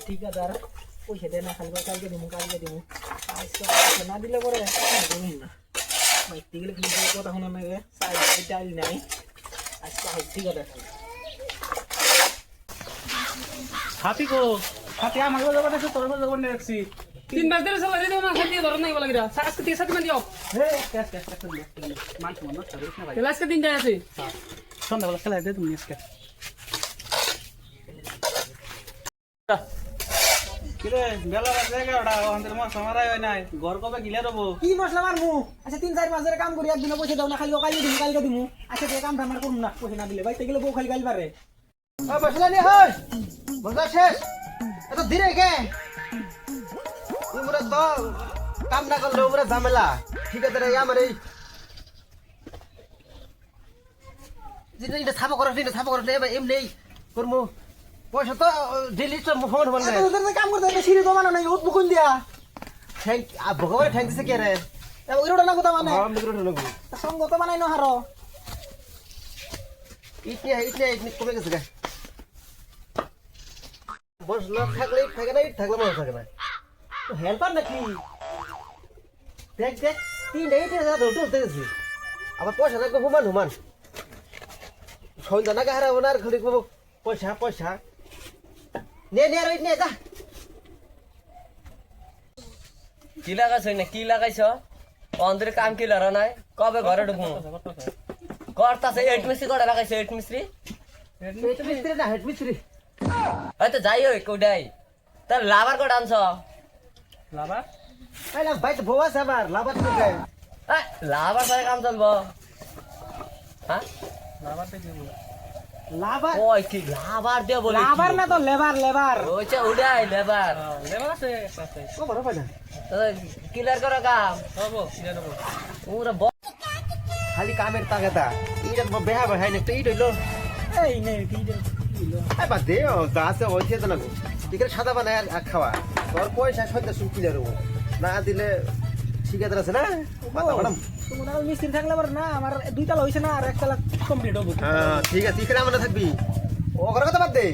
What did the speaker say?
ঠিকাদার পয়সা দেয় না, খালি কালকে দিব আজকে না দিলে পরে না মাইতে গেলে খালি কথা শোনা নাগে চাল নাই আজকে ঠিকাদার হাতি গো হাতি আমাকে যাবার আছে তোর যাবার নিয়ে রাখছি 3 মাস ধরে স্যালারি দেও না খালি ধর নাই বলা গিরা আজকে 7 মান দিও হে ক্যাশ মান সমান নষ্ট করিস না ভাই তাহলে আজকে 3 টাই আছে সন্ধ্যাবেলা খেলা দে তুমি আজকে কিরে বেলা বাজে 11টা আমাদের মাস আমারই হয় নাই ঘর কবে গিলে রবো কি মশলা মারমু আচ্ছা 3-4 মাস ধরে কাম করি একদিন পয়সা দাও না, খালি কালকে দিমু আচ্ছা যে কামটা আমার করুম না, পয়সা না দিলে বাইতে গেলে বউ খালি গাল পারে। মশলা নিয়ে হয় মশলা শেষ এত ধীরে কে তোমরা তো কাম না করলে ওমরা ঝামেলা ঠিক আছে রে আমার এই যেটা ছাপা করছ না এমনি করমু পয়সা তো ডেলি তো ফোন বললে তোদের কাম করতে একটা সিঁড়ি দমানো নাই উঠ বুকুন দিয়া থ্যাংক ভগবান থ্যাংক দিছে কে রে ওইটা না কথা মানে আমি করে নেব সঙ্গ তো বানাই না হারো ইটনে কমে গেছে গা মশলা থাকলে থাকে না থাকলে মশলা থাকে না হেল্পার নাকি দেখ 3-8 ধরতে আবার পয়সা লাগবে হুমান সন্ধ্যা নাকি হারাবো না আর খালি পয়সা নে যা কি লাগাইছ না কি লাগাইছ অন্ধের কাম কি লড়া নাই কবে ঘরে ঢুকবো করতাছে 8 মিস্ত্রি কটা লাগাইছে 8 মিস্ত্রি মিস্ত্রি না হেড মিস্ত্রি হয়তো যাই হোক কোডাই তার লাভার কটা আনছ লাভার আইলা ভাই তো বউ আছে আমার লাভার তো গায় লাভার সাথে কাম চলবো হ্যাঁ লাভারটা কি বল লাভার ওই কি লাভার দিয়ে বলে লাভার না তো লেবার ওইটা উড়াই লেবার লেবার আছে আছে ও বড় পাই না ক্লিয়ার করো কাম হবো ক্লিয়ার হবো পুরো খালি কামের তাগাদা এইটা বেহা ভাই না তো এই হইলো এই নে কি দিলো আই বাদ দে ও যা আছে ওই খেতে না গো এখানে সাদা বানায় আর খাওয়া তোর পয়সা সন্ধ্যা শুন ক্লিয়ার হবো না দিলে ঠিকাদার আছে না মাথা ম্যাডাম তোমার মিস্ত্রি থাকলে আবার না আমার 2 তালা হইছে না আর 1 তালা কমপ্লিট হবো। হ্যাঁ ঠিক আছে এখানে আমরা থাকবি ও কথা বাদ দে